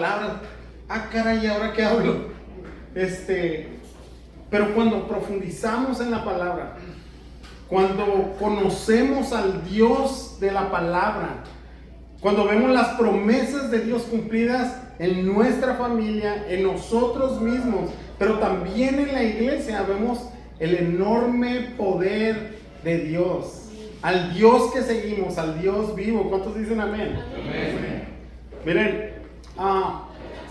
palabras. Ah, caray, ¿ahora qué hablo? Pero cuando profundizamos en la palabra, cuando conocemos al Dios de la palabra, cuando vemos las promesas de Dios cumplidas en nuestra familia, en nosotros mismos, pero también en la iglesia, vemos el enorme poder de Dios. Al Dios que seguimos, al Dios vivo. ¿Cuántos dicen amén? Amén. Miren,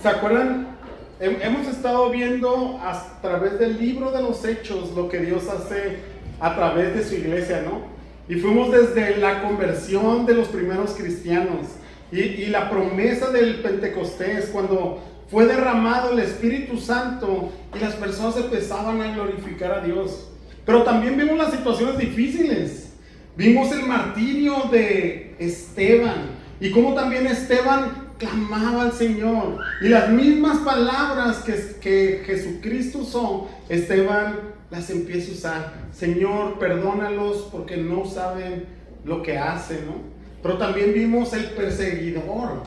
¿se acuerdan? Hemos estado viendo a través del libro de los Hechos lo que Dios hace a través de su iglesia, ¿no? Y fuimos desde la conversión de los primeros cristianos y la promesa del Pentecostés, cuando fue derramado el Espíritu Santo y las personas empezaban a glorificar a Dios. Pero también vimos las situaciones difíciles. Vimos el martirio de Esteban y cómo también Esteban clamaba al Señor. Y las mismas palabras que Jesucristo usó, Esteban las empieza a usar. Señor, perdónalos porque no saben lo que hacen, ¿no? Pero también vimos el perseguidor,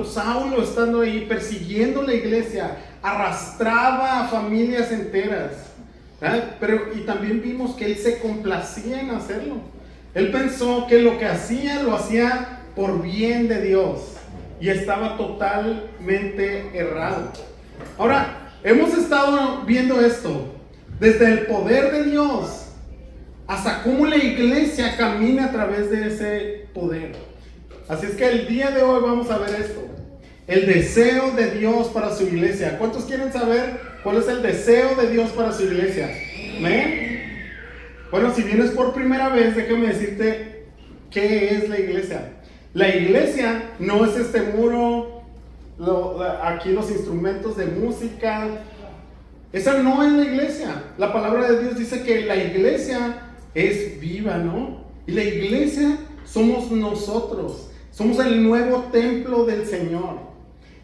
Saulo estando ahí persiguiendo la iglesia, arrastraba a familias enteras. Y también vimos que él se complacía en hacerlo. Él pensó que lo que hacía, lo hacía por bien de Dios y estaba totalmente errado. Ahora, hemos estado viendo esto desde el poder de Dios hasta cómo la iglesia camina a través de ese poder. Así es que el día de hoy vamos a ver esto, el deseo de Dios para su iglesia. ¿Cuántos quieren saber cuál es el deseo de Dios para su iglesia? ¿Amén? Bueno, si vienes por primera vez, déjame decirte qué es la iglesia. La iglesia no es este muro, aquí los instrumentos de música. Esa no es la iglesia. La palabra de Dios dice que la iglesia es viva, ¿no? Y la iglesia somos nosotros. Somos el nuevo templo del Señor.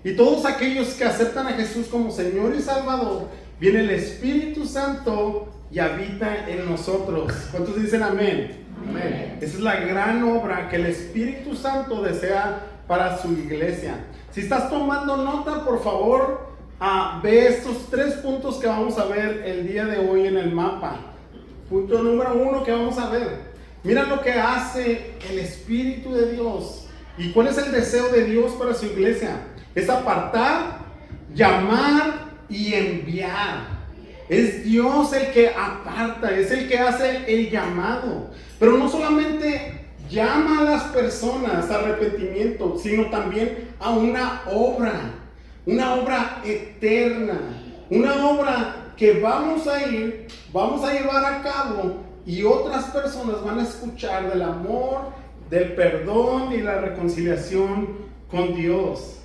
Y todos aquellos que aceptan a Jesús como Señor y Salvador, viene el Espíritu Santo y habita en nosotros. ¿Cuántos dicen amén? Amén. Esa es la gran obra que el Espíritu Santo desea para su iglesia. Si estás tomando nota, por favor, ve estos 3 puntos que vamos a ver el día de hoy en el mapa. Punto número 1 que vamos a ver. Mira lo que hace el Espíritu de Dios. ¿Y cuál es el deseo de Dios para su iglesia? Es apartar, llamar y enviar. Es Dios el que aparta, es el que hace el llamado. Pero no solamente llama a las personas a arrepentimiento, sino también a una obra eterna, una obra que vamos a llevar a cabo y otras personas van a escuchar del amor, del perdón y la reconciliación con Dios.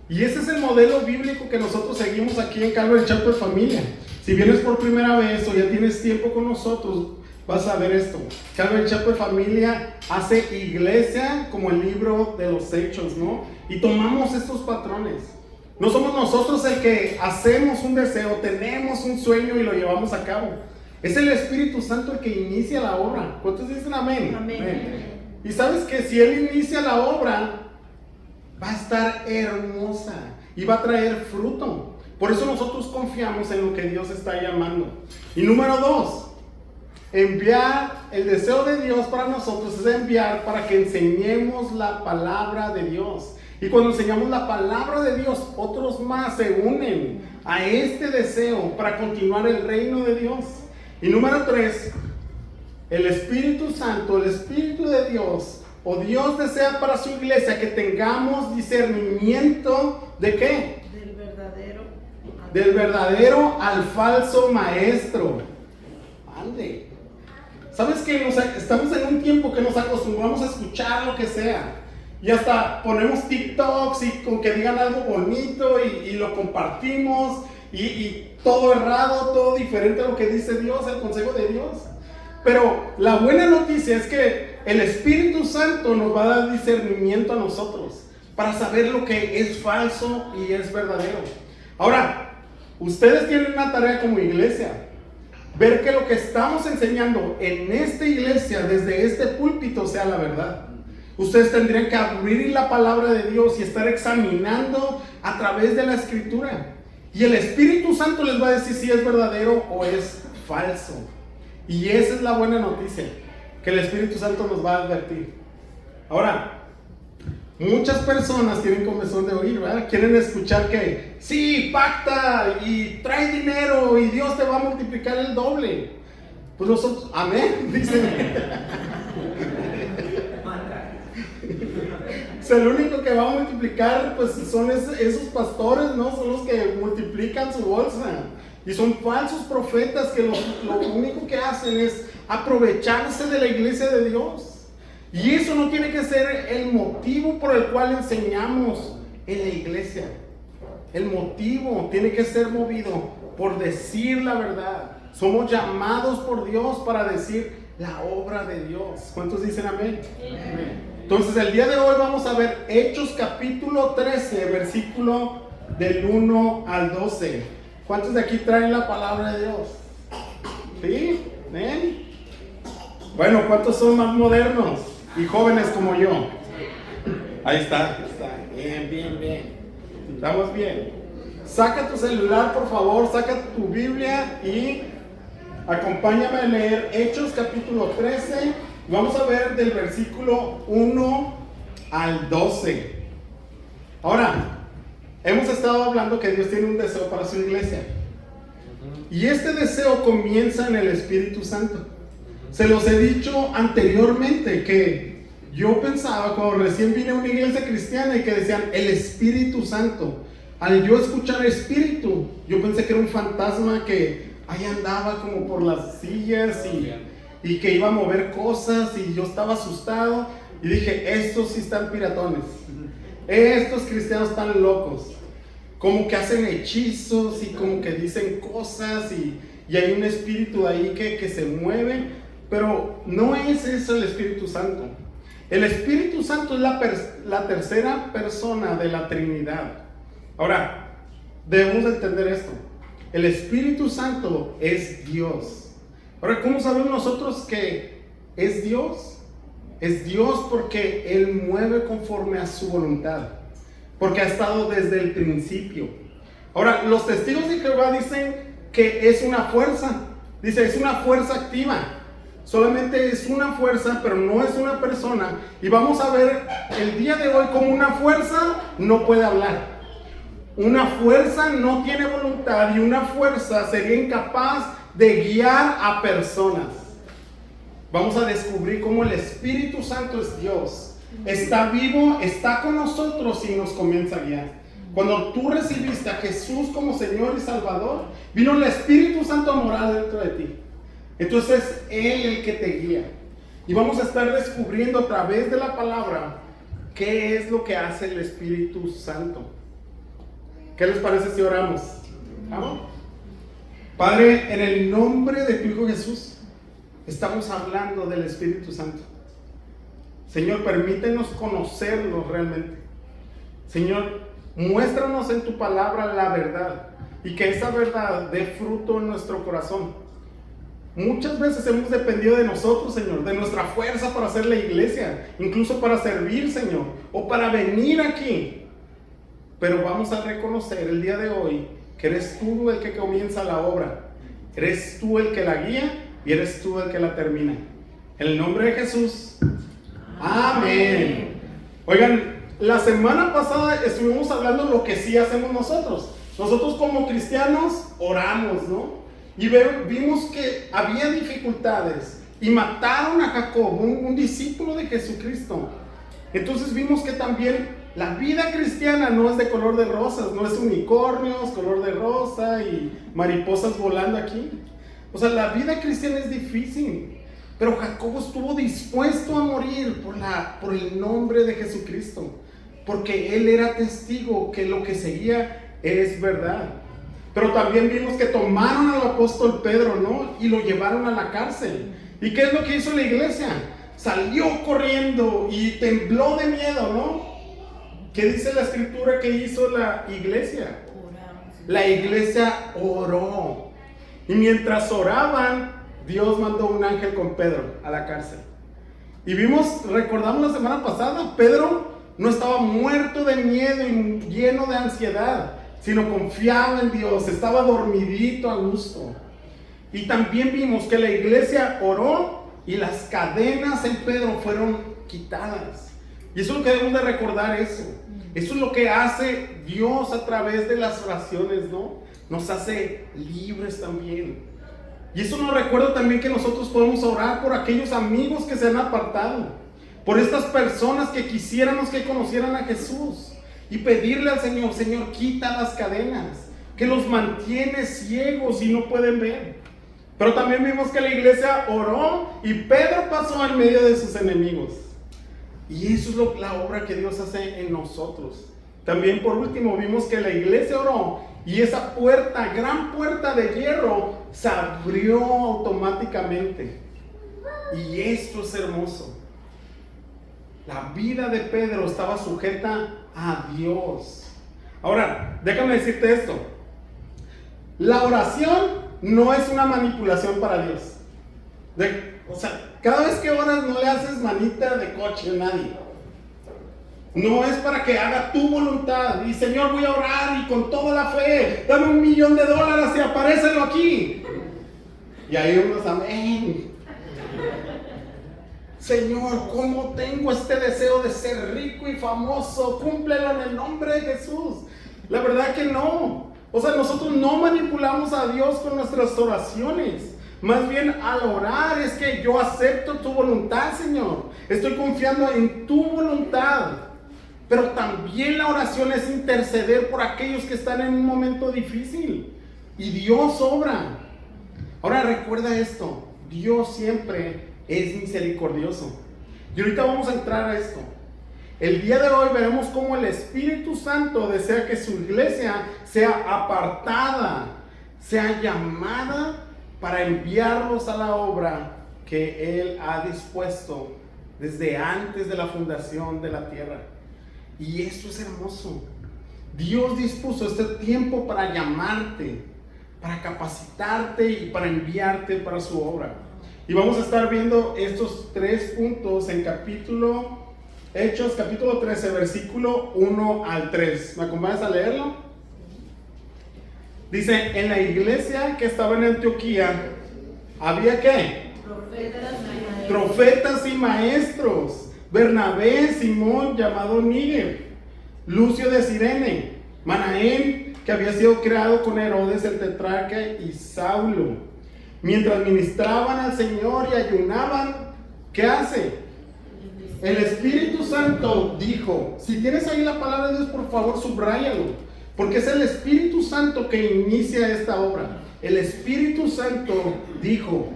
Y ese es el modelo bíblico que nosotros seguimos aquí en Calvary Chapel Familia. Si vienes por primera vez o ya tienes tiempo con nosotros, vas a ver esto. Calvary Chapel Familia hace iglesia como el libro de los Hechos, ¿no? Y tomamos estos patrones. No somos nosotros el que hacemos un deseo, tenemos un sueño y lo llevamos a cabo. Es el Espíritu Santo el que inicia la obra. ¿Cuántos dicen amén? Amén. Amén. Y sabes que si Él inicia la obra, va a estar hermosa y va a traer fruto. Por eso nosotros confiamos en lo que Dios está llamando. Y número 2, enviar. El deseo de Dios para nosotros es enviar para que enseñemos la palabra de Dios. Y cuando enseñamos la palabra de Dios, otros más se unen a este deseo para continuar el reino de Dios. Y número 3, el Espíritu Santo, el Espíritu de Dios, o Dios desea para su iglesia que tengamos discernimiento ¿de qué? Del verdadero al falso maestro. Ande. ¿Sabes que estamos en un tiempo que nos acostumbramos a escuchar lo que sea? Y hasta ponemos TikToks y con que digan algo bonito y lo compartimos y todo errado, todo diferente a lo que dice Dios, el consejo de Dios. Pero la buena noticia es que el Espíritu Santo nos va a dar discernimiento a nosotros para saber lo que es falso y es verdadero. Ahora, ustedes tienen una tarea como iglesia, ver que lo que estamos enseñando en esta iglesia, desde este púlpito, sea la verdad. Ustedes tendrían que abrir la palabra de Dios y estar examinando a través de la Escritura. Y el Espíritu Santo les va a decir si es verdadero o es falso. Y esa es la buena noticia, que el Espíritu Santo nos va a advertir. Ahora, muchas personas tienen comezón de oír, ¿verdad? Quieren escuchar que sí, pacta y trae dinero y Dios te va a multiplicar el doble. Pues nosotros, amén, dicen. O sea, el único que va a multiplicar pues son esos pastores, ¿no? Son los que multiplican su bolsa. Y son falsos profetas que lo único que hacen es aprovecharse de la iglesia de Dios. Y eso no tiene que ser el motivo por el cual enseñamos en la iglesia. El motivo tiene que ser movido por decir la verdad. Somos llamados por Dios para decir la obra de Dios. ¿Cuántos dicen amén? Amén. Entonces el día de hoy vamos a ver Hechos capítulo 13, versículo del 1 al 12. ¿Cuántos de aquí traen la palabra de Dios? ¿Sí? ¿Ven? Bueno, ¿cuántos son más modernos y jóvenes como yo? Ahí está. Bien. Estamos bien. Saca tu celular, por favor, saca tu Biblia y acompáñame a leer Hechos capítulo 13. Vamos a ver del versículo 1 al 12. Ahora, hemos estado hablando que Dios tiene un deseo para su iglesia. Y este deseo comienza en el Espíritu Santo. Se los he dicho anteriormente que yo pensaba cuando recién vine a una iglesia cristiana y que decían el Espíritu Santo. Al yo escuchar Espíritu, yo pensé que era un fantasma que ahí andaba como por las sillas y que iba a mover cosas y yo estaba asustado y dije, estos sí están piratones. Estos cristianos están locos. Como que hacen hechizos y como que dicen cosas y hay un espíritu ahí que se mueve, pero no es eso el Espíritu Santo. El Espíritu Santo es la tercera persona de la Trinidad. Ahora, debemos entender esto. El Espíritu Santo es Dios. Ahora, ¿cómo sabemos nosotros que es Dios? Es Dios porque Él mueve conforme a su voluntad. Porque ha estado desde el principio. Ahora, los testigos de Jehová dicen que es una fuerza. Dice, es una fuerza activa. Solamente es una fuerza, pero no es una persona. Y vamos a ver el día de hoy cómo una fuerza no puede hablar. Una fuerza no tiene voluntad y una fuerza sería incapaz de guiar a personas. Vamos a descubrir cómo el Espíritu Santo es Dios. Está vivo, está con nosotros y nos comienza a guiar. Cuando tú recibiste a Jesús como Señor y Salvador, vino el Espíritu Santo a morar dentro de ti. Entonces es Él el que te guía. Y vamos a estar descubriendo a través de la palabra qué es lo que hace el Espíritu Santo. ¿Qué les parece si oramos? ¿Vamos? Padre, en el nombre de tu Hijo Jesús, estamos hablando del Espíritu Santo. Señor, permítenos conocerlo realmente. Señor, muéstranos en tu palabra la verdad y que esa verdad dé fruto en nuestro corazón. Muchas veces hemos dependido de nosotros, Señor, de nuestra fuerza para hacer la iglesia, incluso para servir, Señor, o para venir aquí. Pero vamos a reconocer el día de hoy que eres tú el que comienza la obra, eres tú el que la guía y eres tú el que la termina. En el nombre de Jesús, amén. Oigan, la semana pasada estuvimos hablando de lo que sí hacemos nosotros. Nosotros como cristianos oramos, ¿no? Y vimos que había dificultades y mataron a Jacob, un discípulo de Jesucristo. Entonces vimos que también la vida cristiana no es de color de rosas, no es unicornios, color de rosa y mariposas volando aquí. O sea, la vida cristiana es difícil, pero Jacob estuvo dispuesto a morir por el nombre de Jesucristo, porque él era testigo que lo que seguía es verdad. Pero también vimos que tomaron al apóstol Pedro, ¿no? Y lo llevaron a la cárcel. ¿Y qué es lo que hizo la iglesia? Salió corriendo y tembló de miedo, ¿no? ¿Qué dice la escritura que hizo la iglesia? La iglesia oró. Y mientras oraban, Dios mandó un ángel con Pedro a la cárcel. Y recordamos la semana pasada, Pedro no estaba muerto de miedo y lleno de ansiedad, sino confiaba en Dios, estaba dormidito a gusto. Y también vimos que la iglesia oró y las cadenas en Pedro fueron quitadas. Y eso es lo que debemos de recordar, eso. Eso es lo que hace Dios a través de las oraciones, ¿no? Nos hace libres también. Y eso nos recuerda también que nosotros podemos orar por aquellos amigos que se han apartado, por estas personas que quisiéramos que conocieran a Jesús, y pedirle al Señor: Señor, quita las cadenas que los mantiene ciegos y no pueden ver. Pero también vimos que la iglesia oró y Pedro pasó en medio de sus enemigos. Y eso es la obra que Dios hace en nosotros. También por último vimos que la iglesia oró y esa puerta, gran puerta de hierro, se abrió automáticamente. Y esto es hermoso. La vida de Pedro estaba sujeta a Dios. Ahora, déjame decirte esto. La oración no es una manipulación para Dios. O sea, cada vez que oras no le haces manita de coche a nadie. No es para que haga tu voluntad. Y Señor, voy a orar y con toda la fe, dame $1 millón y aparécelo aquí. Y ahí unos amén. Señor, ¿cómo tengo este deseo de ser rico y famoso? Cúmplelo en el nombre de Jesús. La verdad que no. O sea, nosotros no manipulamos a Dios con nuestras oraciones. Más bien al orar es que yo acepto tu voluntad, Señor. Estoy confiando en tu voluntad. Pero también la oración es interceder por aquellos que están en un momento difícil. Y Dios obra. Ahora recuerda esto. Dios siempre es misericordioso. Y ahorita vamos a entrar a esto. El día de hoy veremos cómo el Espíritu Santo desea que su iglesia sea apartada, sea llamada para enviarlos a la obra que Él ha dispuesto desde antes de la fundación de la tierra. Y esto es hermoso. Dios dispuso este tiempo para llamarte, para capacitarte y para enviarte para su obra. Y vamos a estar viendo estos 3 puntos en Hechos capítulo 13, versículo 1 al 3. ¿Me acompañas a leerlo? Dice: en la iglesia que estaba en Antioquía había ¿qué? Profetas y maestros. Bernabé, Simón llamado Níger, Lucio de Cirene, Manaén, que había sido creado con Herodes el tetrarca, y Saulo. Mientras ministraban al Señor y ayunaban, ¿qué hace? El Espíritu Santo dijo. Si tienes ahí la palabra de Dios, por favor, subráyalo, porque es el Espíritu Santo que inicia esta obra. El Espíritu Santo dijo: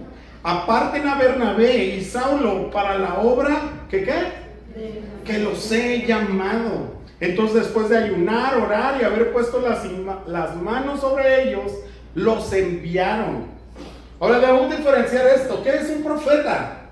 aparten a Bernabé y Saulo para la obra que los he llamado. Entonces, después de ayunar, orar y haber puesto las manos sobre ellos, los enviaron. Ahora debemos diferenciar esto. ¿Qué es un profeta?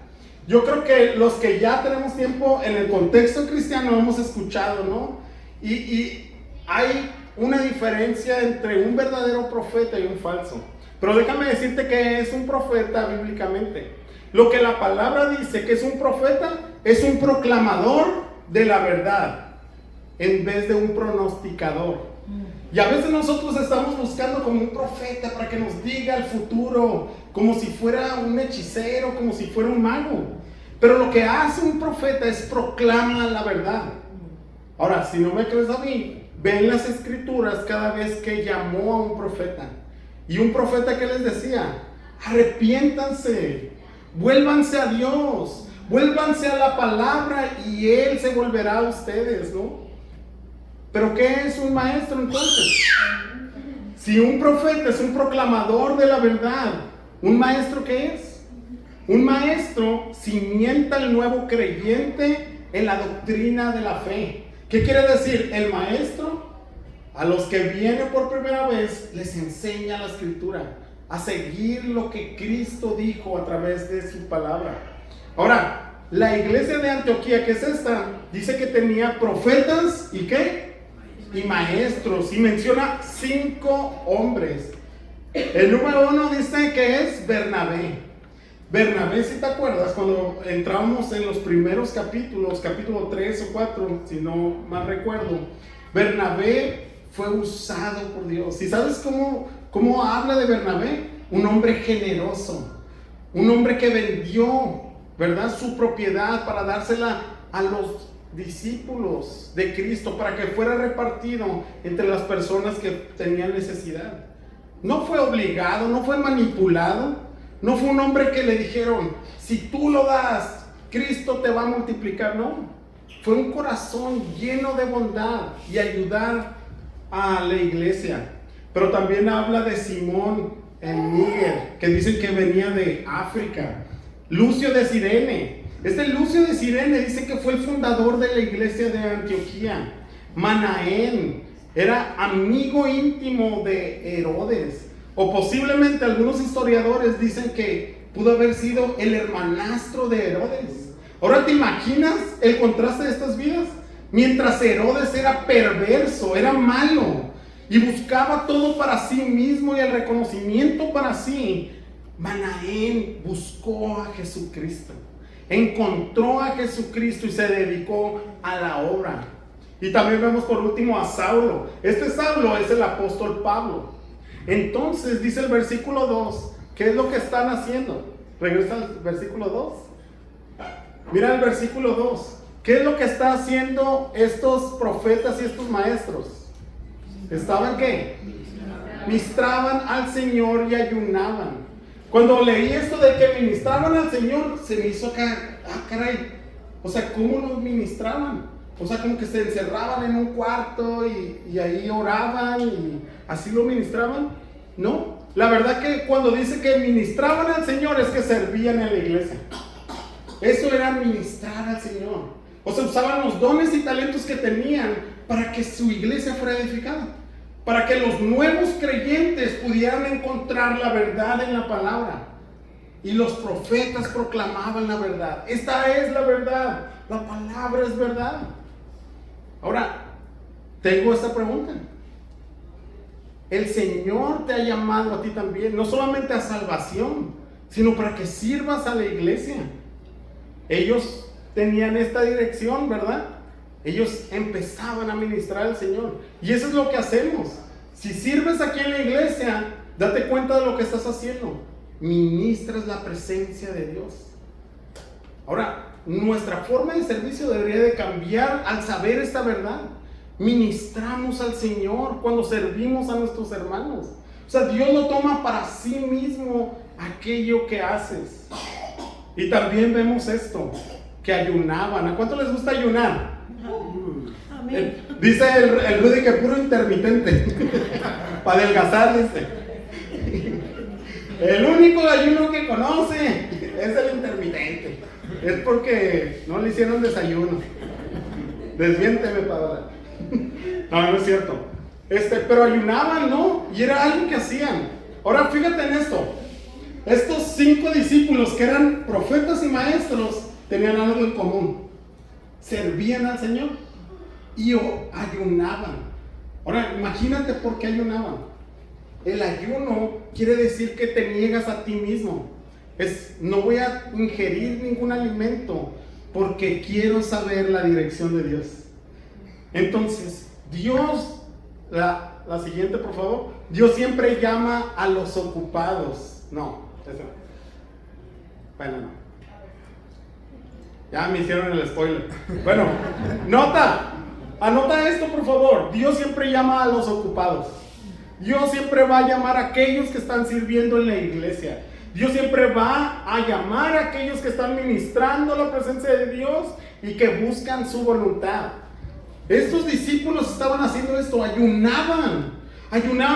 Yo creo que los que ya tenemos tiempo en el contexto cristiano hemos escuchado, ¿no? Y hay una diferencia entre un verdadero profeta y un falso. Pero déjame decirte que es un profeta bíblicamente. Lo que la palabra dice que es un profeta es un proclamador de la verdad en vez de un pronosticador. Y a veces nosotros estamos buscando como un profeta para que nos diga el futuro, como si fuera un hechicero, como si fuera un mago. Pero lo que hace un profeta es proclama la verdad. Ahora, si no me crees a mí, ve en las escrituras cada vez que llamó a un profeta. Y un profeta que les decía: arrepiéntanse, vuélvanse a Dios, vuélvanse a la palabra y Él se volverá a ustedes, ¿no? ¿Pero qué es un maestro entonces? Si un profeta es un proclamador de la verdad, ¿un maestro qué es? Un maestro cimienta al nuevo creyente en la doctrina de la fe. ¿Qué quiere decir? El maestro a los que vienen por primera vez les enseña la escritura, a seguir lo que Cristo dijo a través de su palabra. Ahora, la iglesia de Antioquía, que es esta, dice que tenía profetas y ¿qué? Y maestros, y menciona 5 hombres. El número 1 dice que es Bernabé. Bernabé, si te acuerdas, cuando entramos en los primeros capítulos, capítulo 3 o 4, si no mal recuerdo, Bernabé fue usado por Dios. ¿Y sabes cómo habla de Bernabé? Un hombre generoso, un hombre que vendió, ¿verdad?, su propiedad para dársela a los discípulos de Cristo, para que fuera repartido entre las personas que tenían necesidad. No fue obligado, no fue manipulado, no fue un hombre que le dijeron, si tú lo das, Cristo te va a multiplicar. No, fue un corazón lleno de bondad y ayudar a la iglesia. Pero también habla de Simón en Níger, que dicen que venía de África. Lucio de Cirene. Este Lucio de Cirene dice que fue el fundador de la iglesia de Antioquía. Manaén era amigo íntimo de Herodes, o posiblemente algunos historiadores dicen que pudo haber sido el hermanastro de Herodes. Ahora, ¿te imaginas el contraste de estas vidas? Mientras Herodes era perverso, era malo y buscaba todo para sí mismo y el reconocimiento para sí, Manaén buscó a Jesucristo, encontró a Jesucristo y se dedicó a la obra. Y también vemos por último a Saulo. Este Saulo es el apóstol Pablo. Entonces dice el versículo 2, ¿qué es lo que están haciendo? Regresa al versículo 2. Mira el versículo 2. ¿Qué es lo que están haciendo estos profetas y estos maestros? ¿Estaban qué? Ministraban al Señor y ayunaban. Cuando leí esto de que ministraban al Señor, se me hizo caray. O sea, ¿cómo los ministraban? O sea, como que se encerraban en un cuarto y ahí oraban y así lo ministraban. No, la verdad que cuando dice que ministraban al Señor es que servían en la iglesia. Eso era ministrar al Señor. O sea, usaban los dones y talentos que tenían para que su iglesia fuera edificada, para que los nuevos creyentes pudieran encontrar la verdad en la palabra. Y los profetas proclamaban la verdad. Esta es la verdad, la palabra es verdad. Ahora, tengo esta pregunta. El Señor te ha llamado a ti también, no solamente a salvación, sino para que sirvas a la iglesia. Ellos tenían esta dirección, ¿verdad? Ellos empezaban a ministrar al Señor. Y eso es lo que hacemos. Si sirves aquí en la iglesia, date cuenta de lo que estás haciendo. Ministras la presencia de Dios. Ahora, nuestra forma de servicio debería de cambiar al saber esta verdad. Ministramos al Señor cuando servimos a nuestros hermanos. O sea, Dios lo toma para sí mismo aquello que haces. Y también vemos esto, que ayunaban. ¿A cuánto les gusta ayunar? Amén. Dice el Rudy que puro intermitente. Para adelgazar, dice. El único ayuno que conoce es el intermitente. Es porque no le hicieron desayuno. Desmiénteme, Paola. No es cierto. Pero ayunaban, ¿no? Y era algo que hacían. Ahora fíjate en esto. Estos 5 discípulos que eran profetas y maestros tenían algo en común. Servían al Señor y ayunaban. Ahora imagínate por qué ayunaban. El ayuno quiere decir que te niegas a ti mismo. No voy a ingerir ningún alimento porque quiero saber la dirección de Dios. Entonces, Dios, la siguiente por favor. Dios siempre llama a los ocupados. No, eso. Bueno, no. Ya me hicieron el spoiler. Bueno, anota esto por favor. Dios siempre llama a los ocupados. Dios siempre va a llamar a aquellos que están sirviendo en la iglesia. Dios siempre va a llamar a aquellos que están ministrando la presencia de Dios y que buscan su voluntad. Estos discípulos estaban haciendo esto, ayunaban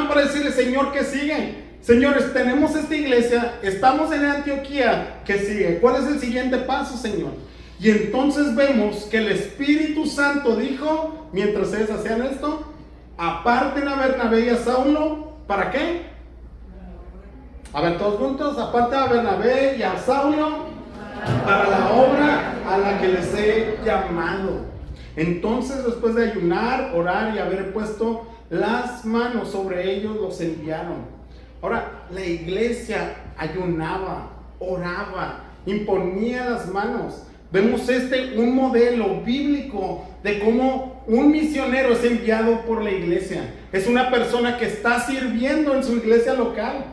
para decirle, Señor, ¿qué sigue? Señores, tenemos esta iglesia, estamos en Antioquía, ¿qué sigue? ¿Cuál es el siguiente paso, Señor? Y entonces vemos que el Espíritu Santo dijo, mientras ellos hacían esto, aparten a Bernabé y a Saulo, ¿para qué? A ver, todos juntos, aparten a Bernabé y a Saulo para la obra a la que les he llamado. Entonces, después de ayunar, orar y haber puesto las manos sobre ellos, los enviaron. Ahora, la iglesia ayunaba oraba, imponía las manos. Vemos un modelo bíblico de cómo un misionero es enviado por la iglesia. Es una persona que está sirviendo en su iglesia local.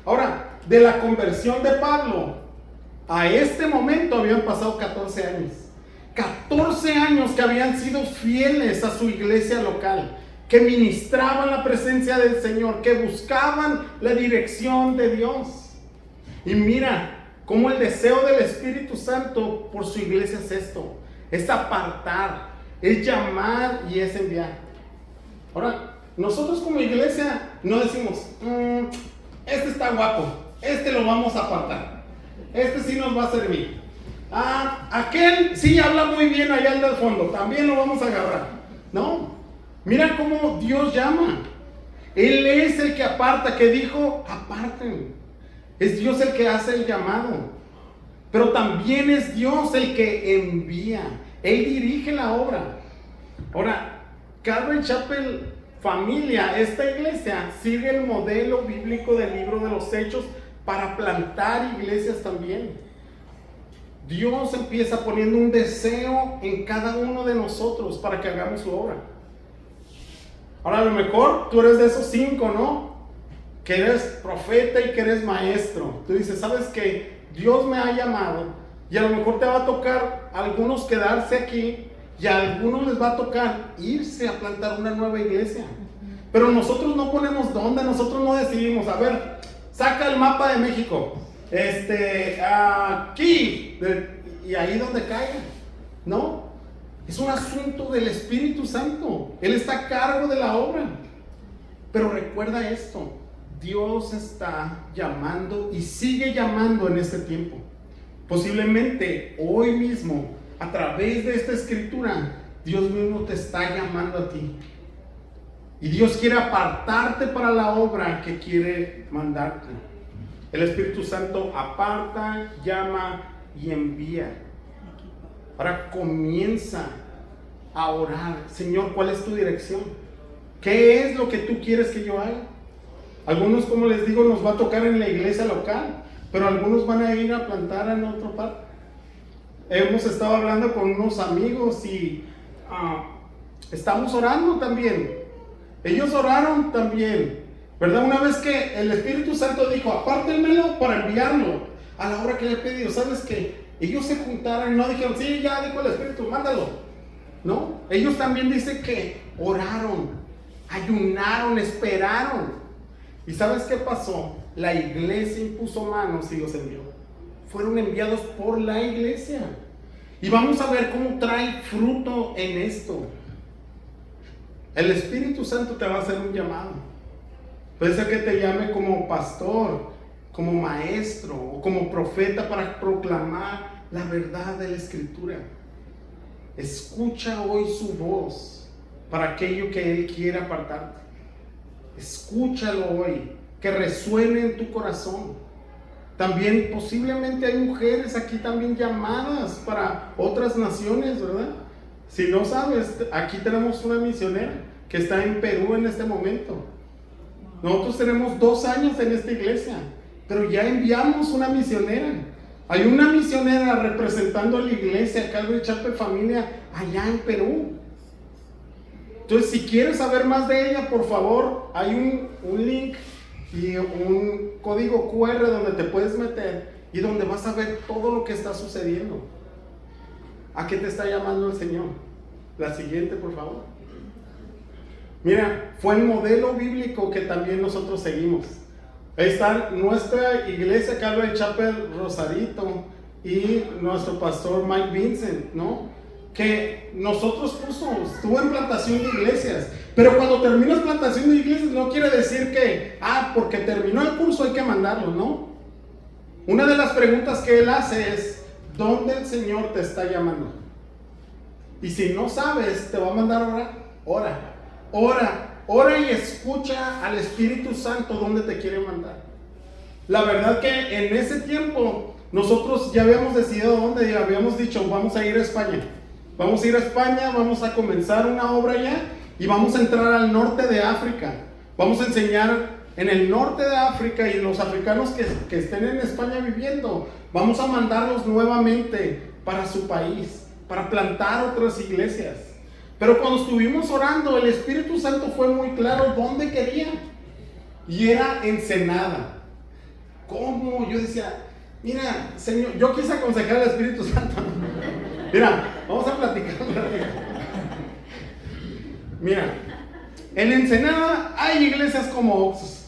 Ahora, de la conversión de Pablo a este momento habían pasado 14 años. 14 años que habían sido fieles a su iglesia local, que ministraban la presencia del Señor, que buscaban la dirección de Dios. Y mira cómo el deseo del Espíritu Santo por su iglesia es esto: es apartar, es llamar y es enviar. Ahora, nosotros como iglesia no decimos, este está guapo, este lo vamos a apartar, este sí nos va a servir. Aquel sí habla muy bien allá al del fondo, también lo vamos a agarrar. No, mira cómo Dios llama. Él es el que aparta, que dijo, aparten. Es Dios el que hace el llamado, pero también es Dios el que envía. Él dirige la obra. Ahora, Calvary Chapel Familia, esta iglesia, sigue el modelo bíblico del libro de los Hechos para plantar iglesias también. Dios empieza poniendo un deseo en cada uno de nosotros para que hagamos su obra. Ahora, a lo mejor tú eres de esos 5, ¿no? Que eres profeta y que eres maestro. Tú dices, ¿sabes qué? Dios me ha llamado y a lo mejor te va a tocar a algunos quedarse aquí y a algunos les va a tocar irse a plantar una nueva iglesia. Pero nosotros no ponemos dónde, nosotros no decidimos, a ver, saca el mapa de México, aquí, y ahí donde caiga. No, es un asunto del Espíritu Santo. Él está a cargo de la obra. Pero recuerda esto: Dios está llamando y sigue llamando en este tiempo. Posiblemente hoy mismo, a través de esta escritura, Dios mismo te está llamando a ti. Y Dios quiere apartarte para la obra que quiere mandarte. El Espíritu Santo aparta, llama y envía. Ahora comienza a orar. Señor, ¿cuál es tu dirección? ¿Qué es lo que tú quieres que yo haga? Algunos, como les digo, nos va a tocar en la iglesia local, pero algunos van a ir a plantar en otra parte. Hemos estado hablando con unos amigos y estamos orando también. Ellos oraron también, ¿verdad? Una vez que el Espíritu Santo dijo, apártenmelo para enviarlo a la obra que le he pedido. ¿Sabes qué? Ellos se juntaron y no dijeron, sí, ya dijo el Espíritu, mándalo. No, ellos también dicen que oraron, ayunaron, esperaron. ¿Y sabes qué pasó? La iglesia impuso manos y los envió. Fueron enviados por la iglesia. Y vamos a ver cómo trae fruto en esto. El Espíritu Santo te va a hacer un llamado. Puede ser que te llame como pastor, como maestro o como profeta para proclamar la verdad de la Escritura. Escucha hoy su voz para aquello que Él quiere apartarte. Escúchalo hoy, que resuene en tu corazón. También posiblemente hay mujeres aquí también llamadas para otras naciones, ¿verdad? Si no sabes, aquí tenemos una misionera que está en Perú en este momento. Nosotros tenemos 2 años en esta iglesia, pero ya enviamos una misionera. Hay una misionera representando a la iglesia Calvary Chapel Familia allá en Perú. Entonces, si quieres saber más de ella, por favor, hay un link y un código QR donde te puedes meter y donde vas a ver todo lo que está sucediendo. ¿A qué te está llamando el Señor? La siguiente, por favor. Mira, fue el modelo bíblico que también nosotros seguimos. Ahí está nuestra iglesia Calvary Chapel Rosarito y nuestro pastor Mike Vincent, ¿no? Que nosotros estuvo en plantación de iglesias, pero cuando terminas plantación de iglesias no quiere decir que, porque terminó el curso hay que mandarlo, ¿no? Una de las preguntas que él hace es, ¿dónde el Señor te está llamando? Y si no sabes, te va a mandar a orar. Ora y escucha al Espíritu Santo donde te quiere mandar. La verdad que en ese tiempo nosotros ya habíamos decidido dónde, ya habíamos dicho, vamos a ir a España. Vamos a ir a España, vamos a comenzar una obra allá y vamos a entrar al norte de África. Vamos a enseñar en el norte de África y los africanos que estén en España viviendo, vamos a mandarlos nuevamente para su país, para plantar otras iglesias. Pero cuando estuvimos orando, el Espíritu Santo fue muy claro dónde quería. Y era Ensenada. ¿Cómo? Yo decía, mira, Señor, yo quise aconsejar al Espíritu Santo. Mira, vamos a platicar un ratito. Mira, en Ensenada hay iglesias como Oxxos.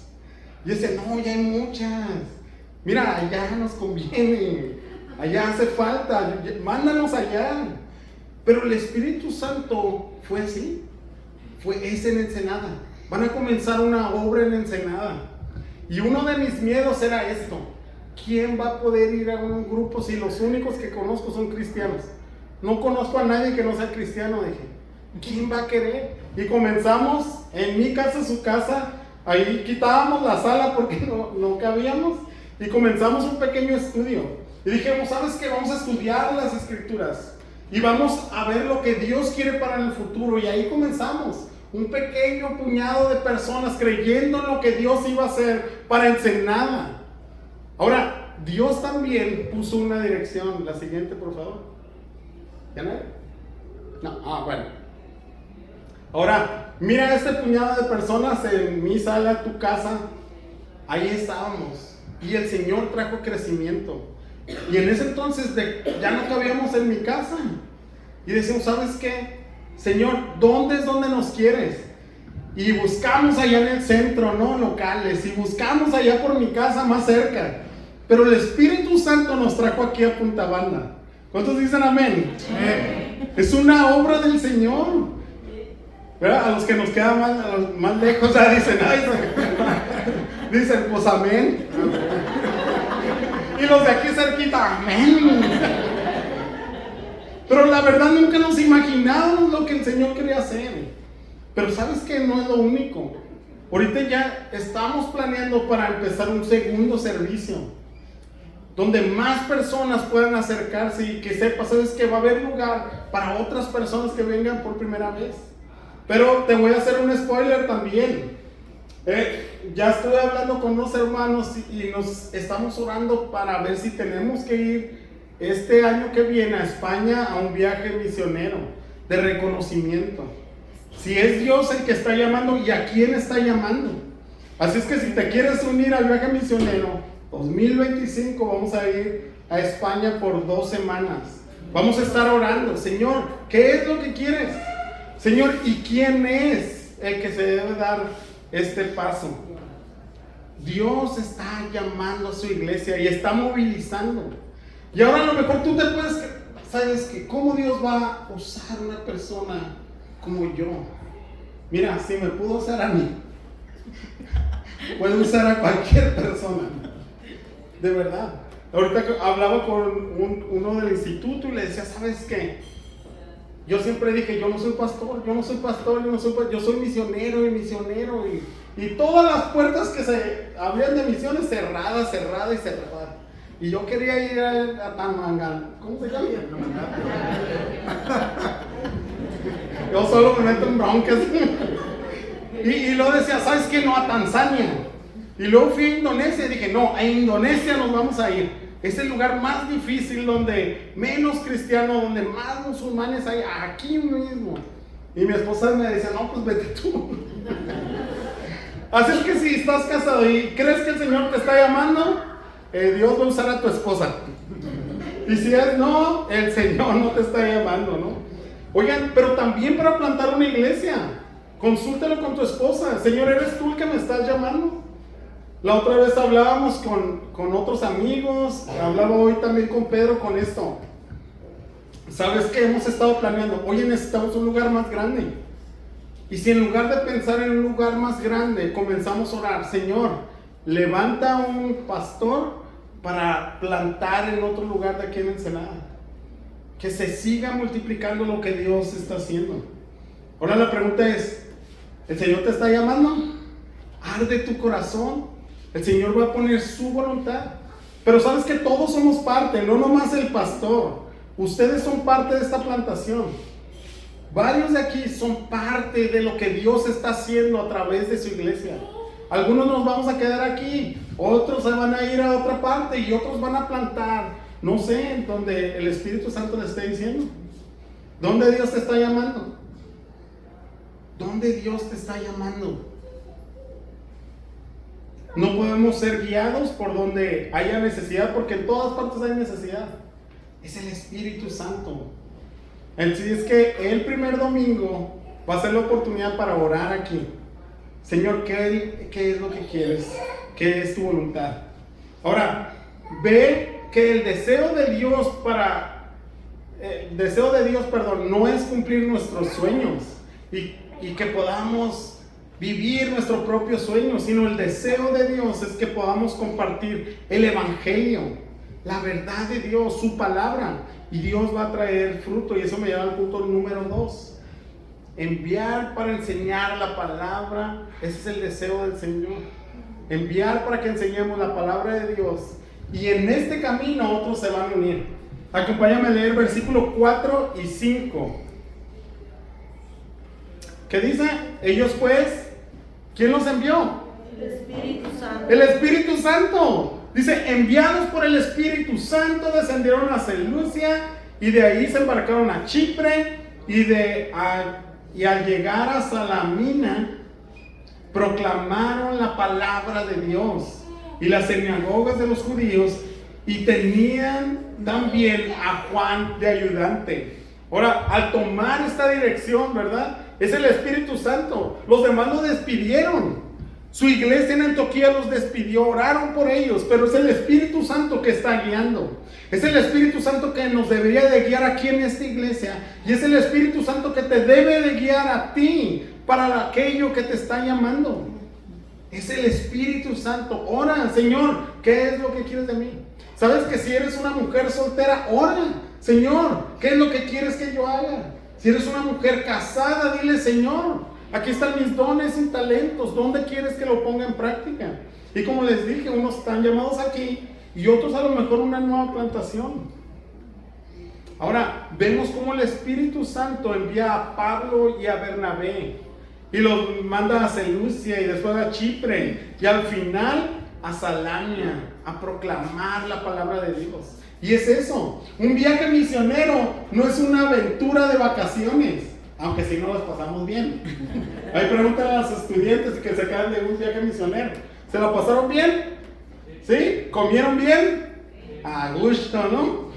Yo decía, no, ya hay muchas. Mira, allá nos conviene. Allá hace falta. Mándanos allá. Pero el Espíritu Santo fue así. Es en Ensenada. Van a comenzar una obra en Ensenada. Y uno de mis miedos era esto. ¿Quién va a poder ir a un grupo si los únicos que conozco son cristianos? No conozco a nadie que no sea cristiano, dije. ¿Quién va a querer? Y comenzamos en mi casa, su casa. Ahí quitábamos la sala porque no cabíamos. Y comenzamos un pequeño estudio. Y dijimos, ¿sabes qué? Vamos a estudiar las Escrituras. Y vamos a ver lo que Dios quiere para el futuro. Y ahí comenzamos. Un pequeño puñado de personas creyendo en lo que Dios iba a hacer para Ensenada. Ahora, Dios también puso una dirección. La siguiente, por favor. ¿Ya no hay? No, bueno. Ahora, mira este puñado de personas en mi sala, tu casa. Ahí estábamos. Y el Señor trajo crecimiento. Y en ese entonces ya no cabíamos en mi casa. Y decimos, ¿sabes qué? Señor, ¿dónde es donde nos quieres? Y buscamos allá en el centro, no locales. Y buscamos allá por mi casa más cerca. Pero el Espíritu Santo nos trajo aquí a Punta Banda. ¿Cuántos dicen amén? Es una obra del Señor. ¿Verdad? A los que nos quedan más lejos ya dicen, ay, dicen, pues amén. Y los de aquí cerquita, amén. Pero la verdad nunca nos imaginábamos lo que el Señor quería hacer. Pero ¿sabes qué? No es lo único. Ahorita ya estamos planeando para empezar un segundo servicio, donde más personas puedan acercarse y que sepas, ¿sabes qué? Va a haber lugar para otras personas que vengan por primera vez. Pero te voy a hacer un spoiler también. Ya estuve hablando con unos hermanos y nos estamos orando para ver si tenemos que ir este año que viene a España a un viaje misionero de reconocimiento. Si es Dios el que está llamando y a quién está llamando. Así es que si te quieres unir al viaje misionero 2025, vamos a ir a España por 2 semanas. Vamos a estar orando. Señor, ¿qué es lo que quieres? Señor, ¿y quién es el que se debe dar este paso? Dios está llamando a su iglesia y está movilizando. Y ahora a lo mejor tú te puedes, ¿sabes qué? ¿Cómo Dios va a usar una persona como yo? Mira, si me pudo usar a mí, puede usar a cualquier persona. De verdad. Ahorita hablaba con uno del instituto y le decía, ¿sabes qué? Yo siempre dije, yo no soy pastor, yo soy misionero y todas las puertas que se abrían de misiones cerradas. Y yo quería ir a Tamangán. ¿Cómo se llama? Yo solo me meto en broncas. Y luego decía, ¿sabes qué? No, a Tanzania. Y luego fui a Indonesia y dije, no, a Indonesia nos vamos a ir. Es el lugar más difícil, donde menos cristianos, donde más musulmanes hay, aquí mismo. Y mi esposa me decía, no, pues vete tú. Así es que si estás casado y crees que el Señor te está llamando, Dios va a usar a tu esposa. Y si es no, el Señor no te está llamando, ¿no? Oigan, pero también para plantar una iglesia, consúltalo con tu esposa. Señor, ¿eres tú el que me estás llamando? La otra vez hablábamos con otros amigos, hablaba hoy también con Pedro con esto. ¿Sabes qué hemos estado planeando? Oye, necesitamos un lugar más grande. Y si en lugar de pensar en un lugar más grande, comenzamos a orar, Señor, levanta un pastor para plantar en otro lugar de aquí en Ensenada. Que se siga multiplicando lo que Dios está haciendo. Ahora la pregunta es, ¿el Señor te está llamando? ¿Arde tu corazón? El Señor va a poner su voluntad. Pero sabes que todos somos parte, no nomás el pastor. Ustedes son parte de esta plantación. Varios de aquí son parte de lo que Dios está haciendo a través de su iglesia. Algunos nos vamos a quedar aquí, otros se van a ir a otra parte y otros van a plantar, no sé, en donde el Espíritu Santo le esté diciendo. ¿Dónde Dios te está llamando? ¿Dónde Dios te está llamando? No podemos ser guiados por donde haya necesidad, porque en todas partes hay necesidad. Es el Espíritu Santo. Así es que el primer domingo va a ser la oportunidad para orar aquí. Señor, ¿qué es lo que quieres? ¿Qué es tu voluntad? Ahora, ve que el deseo de Dios no es cumplir nuestros sueños y que podamos vivir nuestro propio sueño, sino el deseo de Dios es que podamos compartir el Evangelio, la verdad de Dios, su palabra, y Dios va a traer fruto. Y eso me lleva al punto número 2. Enviar para enseñar la palabra. Ese es el deseo del Señor. Enviar para que enseñemos la palabra de Dios. Y en este camino otros se van a unir. Acompáñame a leer versículos 4 y 5. ¿Qué dice? Ellos pues, ¿quién los envió? El Espíritu Santo. El Espíritu Santo. Dice, enviados por el Espíritu Santo descendieron a Seleucia y de ahí se embarcaron a Chipre y al llegar a Salamina proclamaron la palabra de Dios y las sinagogas de los judíos, y tenían también a Juan de ayudante. Ahora, al tomar esta dirección, ¿verdad? Es el Espíritu Santo. Los demás lo despidieron. Su iglesia en Antioquía los despidió, oraron por ellos, pero es el Espíritu Santo que está guiando. Es el Espíritu Santo que nos debería de guiar aquí en esta iglesia, y es el Espíritu Santo que te debe de guiar a ti para aquello que te está llamando. Es el Espíritu Santo. Ora, Señor, ¿qué es lo que quieres de mí? Sabes que si eres una mujer soltera, ora, Señor, ¿qué es lo que quieres que yo haga? Si eres una mujer casada, dile, Señor, aquí están mis dones y talentos, ¿dónde quieres que lo ponga en práctica? Y como les dije, unos están llamados aquí y otros a lo mejor una nueva plantación. Ahora, vemos cómo el Espíritu Santo envía a Pablo y a Bernabé y los manda a Seleucia y después a Chipre y al final a Salamina a proclamar la palabra de Dios. Y es eso, un viaje misionero no es una aventura de vacaciones, aunque si no las pasamos bien. Ahí preguntan a los estudiantes que se quedan de un viaje misionero, ¿se la pasaron bien? ¿Sí? ¿Comieron bien? A gusto, ¿no?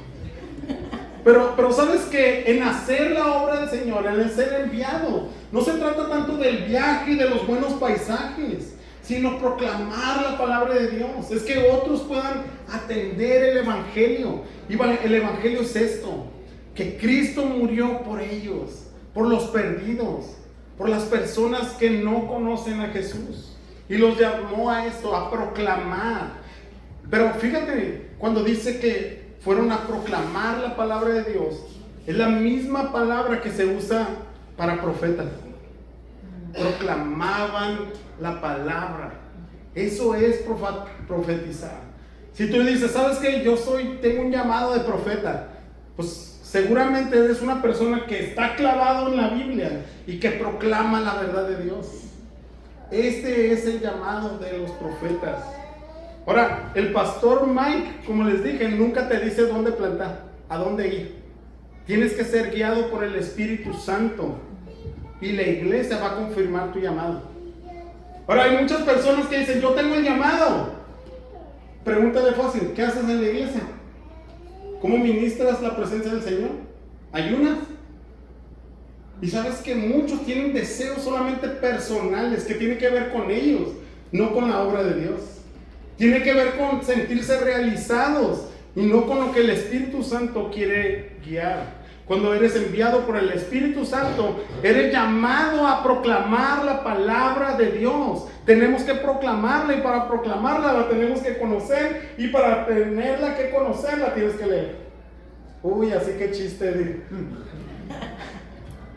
Pero sabes que en hacer la obra del Señor, en el ser enviado, no se trata tanto del viaje y de los buenos paisajes, sino proclamar la palabra de Dios. Es que otros puedan atender el Evangelio. Y el Evangelio es esto, que Cristo murió por ellos, por los perdidos, por las personas que no conocen a Jesús, y los llamó a esto, a proclamar. Pero fíjate, cuando dice que fueron a proclamar la palabra de Dios, es la misma palabra que se usa para profetas. Proclamaban la palabra. Eso es profetizar. Si tú dices, ¿sabes qué? Tengo un llamado de profeta, pues seguramente eres una persona que está clavado en la Biblia y que proclama la verdad de Dios. Este es el llamado de los profetas. Ahora, el pastor Mike, como les dije, nunca te dice dónde plantar, a dónde ir. Tienes que ser guiado por el Espíritu Santo y la iglesia va a confirmar tu llamado. Ahora, hay muchas personas que dicen, yo tengo el llamado. Pregúntale fácil, ¿qué haces en la iglesia? ¿Cómo ministras la presencia del Señor? ¿Ayunas? Y sabes que muchos tienen deseos solamente personales, que tienen que ver con ellos, no con la obra de Dios. Tiene que ver con sentirse realizados y no con lo que el Espíritu Santo quiere guiar. Cuando eres enviado por el Espíritu Santo, eres llamado a proclamar la palabra de Dios. Tenemos que proclamarla, y para proclamarla la tenemos que conocer, y para tenerla que conocer la tienes que leer. Uy, así que chiste.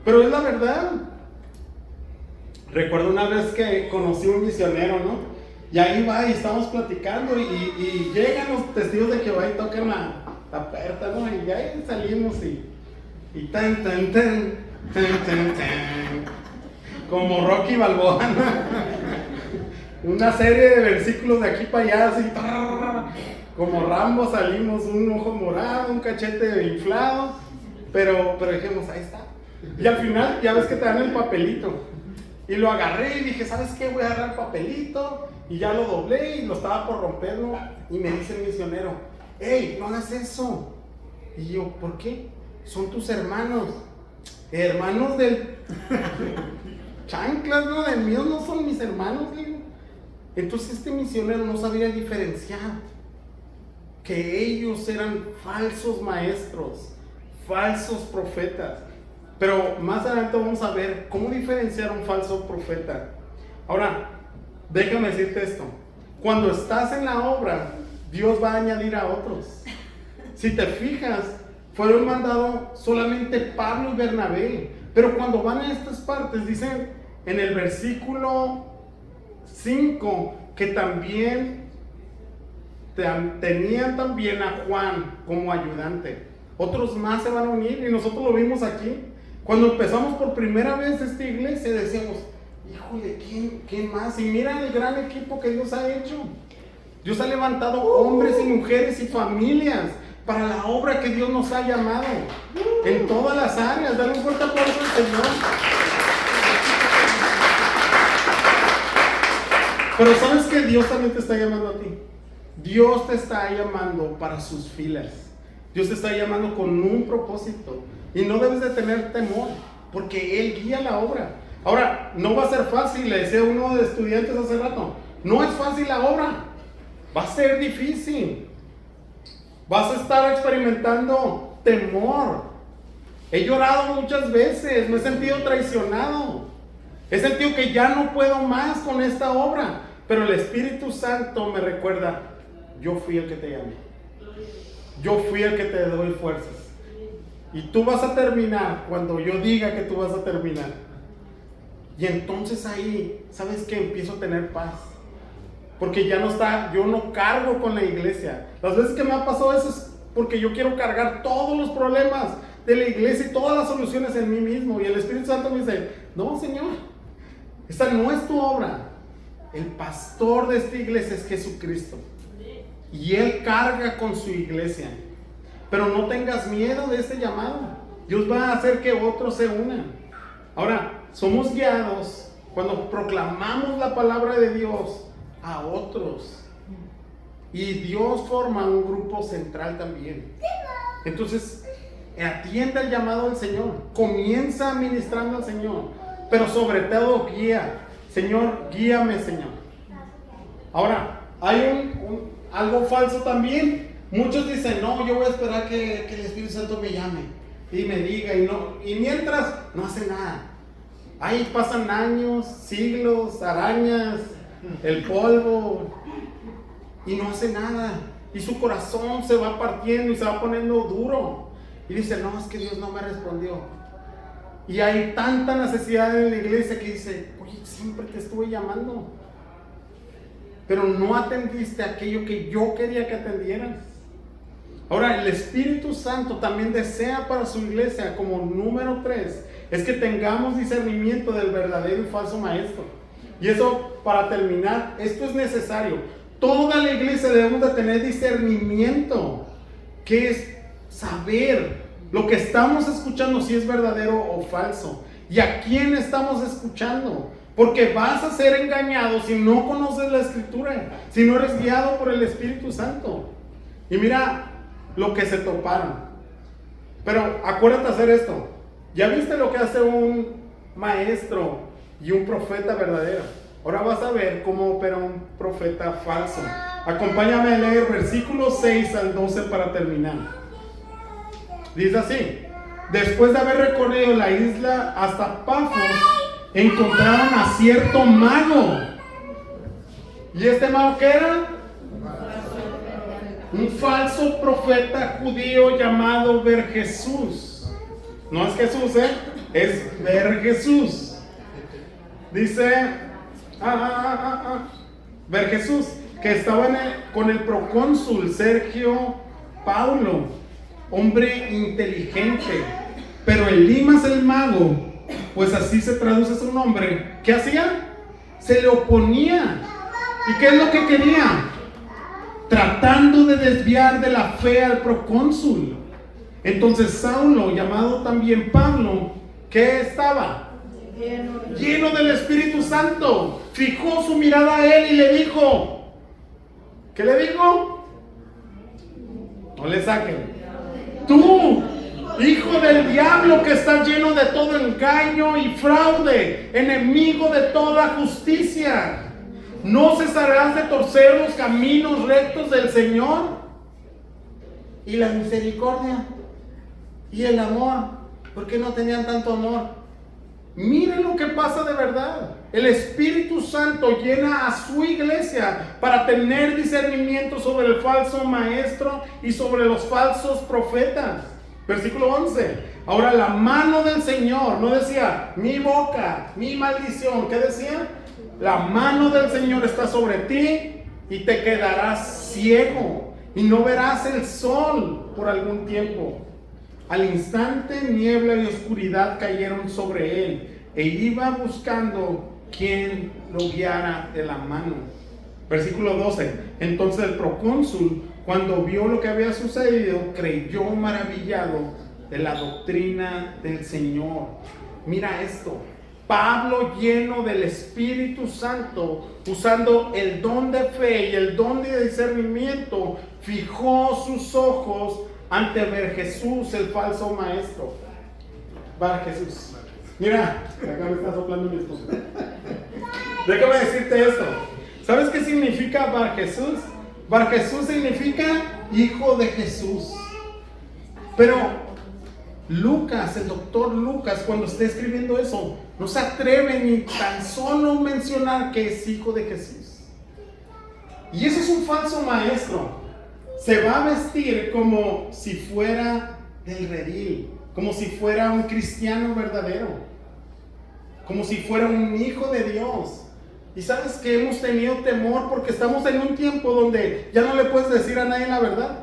Pero es la verdad. Recuerdo una vez que conocí un misionero, ¿no? Y ahí va y estamos platicando y llegan los testigos de Jehová y tocan la puerta, ¿no? Y ahí salimos y tan, tan, tan, tan, tan, tan, como Rocky Balboa, ¿no? una serie de versículos de aquí para allá, así, como Rambo salimos, un ojo morado, un cachete inflado, pero dijimos, ahí está. Y al final, ya ves que te dan el papelito. Y lo agarré y dije, ¿sabes qué? Voy a agarrar el papelito. Y ya lo doblé y lo estaba por romperlo. Y me dice el misionero, hey, no hagas eso. Y yo, ¿por qué? Son tus hermanos. Hermanos del chanclas, ¿no? Del mío no son mis hermanos, digo. Entonces este misionero no sabía diferenciar que ellos eran falsos maestros, falsos profetas. Pero más adelante vamos a ver cómo diferenciar un falso profeta. Ahora, déjame decirte esto. Cuando estás en la obra, Dios va a añadir a otros. Si te fijas, fueron mandados solamente Pablo y Bernabé. Pero cuando van a estas partes, dicen en el versículo 5 que también tenían también a Juan como ayudante. Otros más se van a unir y nosotros lo vimos aquí. Cuando empezamos por primera vez esta iglesia decíamos, híjole, ¿quién más? Y mira el gran equipo que Dios ha hecho. Dios ha levantado hombres y mujeres y familias para la obra que Dios nos ha llamado en todas las áreas. Dale un fuerte aplauso al Señor. Pero ¿sabes que Dios también te está llamando a ti? Dios te está llamando para sus filas. Dios te está llamando con un propósito. Y no debes de tener temor, porque Él guía la obra. Ahora, no va a ser fácil, le decía uno de estudiantes hace rato, no es fácil la obra, va a ser difícil. Vas a estar experimentando temor. He llorado muchas veces, me he sentido traicionado. He sentido que ya no puedo más con esta obra. Pero el Espíritu Santo me recuerda, yo fui el que te llamé. Yo fui el que te doy fuerzas. Y tú vas a terminar cuando yo diga que tú vas a terminar. Y entonces ahí, ¿sabes qué? Empiezo a tener paz. Porque ya no está, yo no cargo con la iglesia. Las veces que me ha pasado eso es porque yo quiero cargar todos los problemas de la iglesia y todas las soluciones en mí mismo. Y el Espíritu Santo me dice, no, Señor, esta no es tu obra. El pastor de esta iglesia es Jesucristo. Y Él carga con su iglesia. Pero no tengas miedo de este llamado. Dios va a hacer que otros se unan. Ahora, somos guiados cuando proclamamos la palabra de Dios a otros. Y Dios forma un grupo central también. Entonces, atiende el llamado del Señor. Comienza ministrando al Señor. Pero sobre todo guía. Señor, guíame, Señor. Ahora, hay algo falso también. Muchos dicen, no, yo voy a esperar que el Espíritu Santo me llame y me diga, y mientras no hace nada. Ahí pasan años, siglos, arañas, el polvo, y no hace nada. Y su corazón se va partiendo y se va poniendo duro. Y dice, no, es que Dios no me respondió. Y hay tanta necesidad en la iglesia que dice, oye, siempre te estuve llamando, pero no atendiste aquello que yo quería que atendieras. Ahora, el Espíritu Santo también desea para su iglesia, como número 3, es que tengamos discernimiento del verdadero y falso maestro. Y eso, para terminar, esto es necesario. Toda la iglesia debemos de tener discernimiento, que es saber lo que estamos escuchando, si es verdadero o falso, y a quién estamos escuchando. Porque vas a ser engañado si no conoces la Escritura, si no eres guiado por el Espíritu Santo. Y mira lo que se toparon. Pero acuérdate hacer esto. ¿Ya viste lo que hace un maestro y un profeta verdadero? Ahora vas a ver cómo opera un profeta falso. Acompáñame a leer versículos 6 al 12 para terminar. Dice así: después de haber recorrido la isla hasta Pafos, encontraron a cierto mago. ¿Y este mago qué era? Un falso profeta judío llamado Bar-Jesús. No es Jesús, es Bar-Jesús. Dice Bar-Jesús, que estaba con el procónsul Sergio Paulo, hombre inteligente. Pero Elimas el mago, pues así se traduce su nombre, ¿qué hacía? Se le oponía. ¿Y qué es lo que quería? Tratando de desviar de la fe al procónsul. Entonces Saulo, llamado también Pablo, ¿qué estaba? Lleno del Espíritu Santo. Fijó su mirada a él y le dijo, ¿qué le dijo? No le saquen. Tú, hijo del diablo, que estás lleno de todo engaño y fraude, enemigo de toda justicia, ¿no cesarás de torcer los caminos rectos del Señor? Y la misericordia y el amor, ¿por qué no tenían tanto amor? Miren lo que pasa de verdad. El Espíritu Santo llena a su iglesia para tener discernimiento sobre el falso maestro y sobre los falsos profetas. Versículo 11. Ahora la mano del Señor, no decía mi boca, mi maldición. ¿Qué decía? La mano del Señor está sobre ti y te quedarás ciego y no verás el sol por algún tiempo. Al instante niebla y oscuridad cayeron sobre él e iba buscando quien lo guiara de la mano. Versículo 12. Entonces el procónsul, cuando vio lo que había sucedido, creyó maravillado de la doctrina del Señor. Mira esto. Pablo, lleno del Espíritu Santo, usando el don de fe y el don de discernimiento, fijó sus ojos ante ver Jesús, el falso maestro. Bar Jesús. Mira, acá me está soplando mi esposa. Déjame decirte esto. ¿Sabes qué significa Bar Jesús? Bar Jesús significa hijo de Jesús. Pero Lucas, el doctor Lucas, cuando está escribiendo eso, no se atreve ni tan solo mencionar que es hijo de Jesús. Y eso es un falso maestro. Se va a vestir como si fuera del redil, como si fuera un cristiano verdadero, como si fuera un hijo de Dios. Y sabes que hemos tenido temor porque estamos en un tiempo donde ya no le puedes decir a nadie la verdad,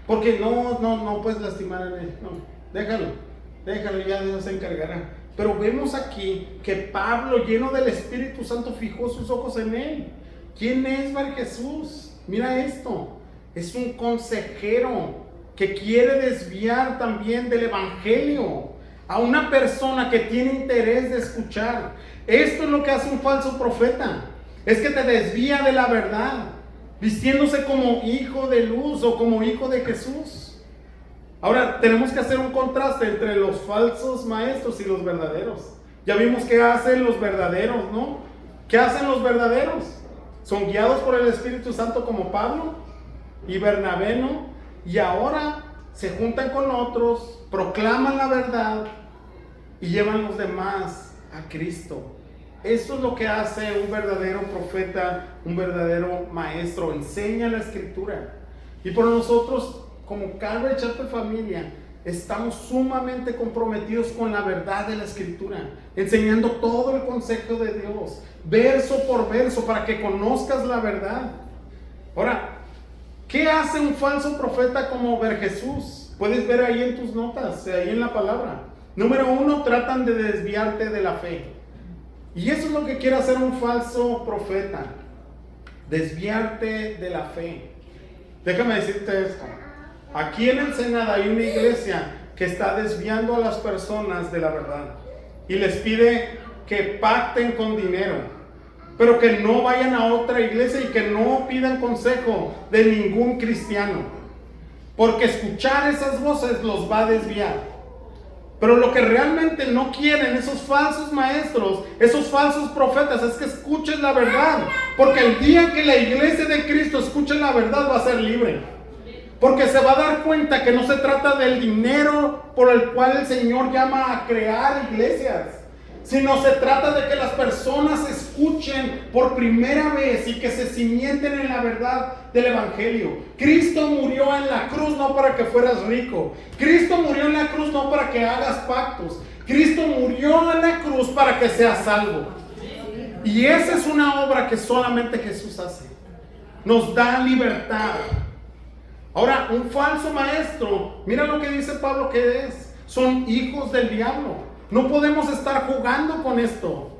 porque no puedes lastimar a nadie. No, déjalo, ya Dios se encargará. Pero vemos aquí que Pablo, lleno del Espíritu Santo, fijó sus ojos en él. ¿Quién es Bar Jesús? Mira esto. Es un consejero que quiere desviar también del evangelio a una persona que tiene interés de escuchar. Esto es lo que hace un falso profeta. Es que te desvía de la verdad, vistiéndose como hijo de luz o como hijo de Jesús. Ahora tenemos que hacer un contraste entre los falsos maestros y los verdaderos. Ya vimos qué hacen los verdaderos, ¿no? ¿Qué hacen los verdaderos? Son guiados por el Espíritu Santo como Pablo y Bernabé, ¿no? Y ahora se juntan con otros, proclaman la verdad y llevan los demás a Cristo. Eso es lo que hace un verdadero profeta, un verdadero maestro. Enseña la Escritura. Y por nosotros, como Calvary Chapel Familia, estamos sumamente comprometidos con la verdad de la Escritura, enseñando todo el consejo de Dios, verso por verso, para que conozcas la verdad. Ahora, ¿qué hace un falso profeta como Bar Jesús? Puedes ver ahí en tus notas, ahí en la palabra. Número 1, tratan de desviarte de la fe. Y eso es lo que quiere hacer un falso profeta, desviarte de la fe. Déjame decirte esto. Aquí en Ensenada hay una iglesia que está desviando a las personas de la verdad y les pide que pacten con dinero, pero que no vayan a otra iglesia y que no pidan consejo de ningún cristiano, porque escuchar esas voces los va a desviar. Pero lo que realmente no quieren esos falsos maestros, esos falsos profetas, es que escuchen la verdad, porque el día que la iglesia de Cristo escuche la verdad va a ser libre, porque se va a dar cuenta que no se trata del dinero por el cual el Señor llama a crear iglesias, sino se trata de que las personas escuchen por primera vez y que se cimienten en la verdad del Evangelio. Cristo murió en la cruz no para que fueras rico. Cristo murió en la cruz no para que hagas pactos. Cristo murió en la cruz para que seas salvo. Y esa es una obra que solamente Jesús hace. Nos da libertad. Ahora, un falso maestro, mira lo que dice Pablo que es. Son hijos del diablo. No podemos estar jugando con esto.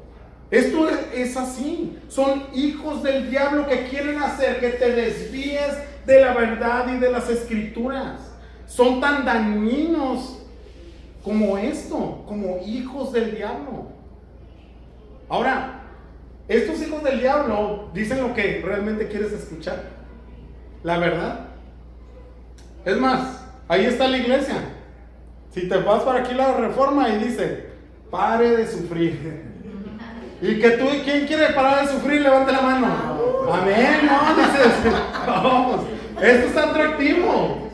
Esto es así. Son hijos del diablo que quieren hacer que te desvíes de la verdad y de las escrituras. Son tan dañinos como esto, como hijos del diablo. Ahora, estos hijos del diablo dicen lo que realmente quieres escuchar, la verdad. Es más, ahí está la iglesia. Si te vas para aquí la Reforma y dice, pare de sufrir. Y que tú, ¿quién quiere parar de sufrir? Levante la mano. Amén, no, dices, vamos, esto está atractivo.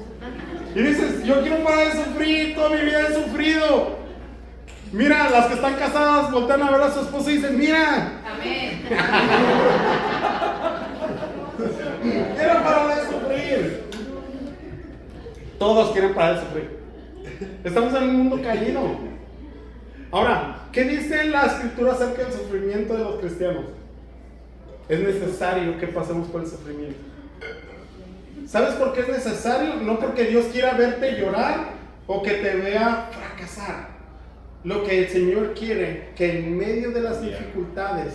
Y dices, yo quiero parar de sufrir, toda mi vida he sufrido. Mira, las que están casadas voltean a ver a su esposo y dicen, mira. Amén. Quiero parar de sufrir. Todos quieren parar de sufrir. Estamos en un mundo caído. Ahora, ¿qué dice la escritura acerca del sufrimiento de los cristianos? Es necesario que pasemos por el sufrimiento. ¿Sabes por qué es necesario? No porque Dios quiera verte llorar o que te vea fracasar. Lo que el Señor quiere, que en medio de las dificultades,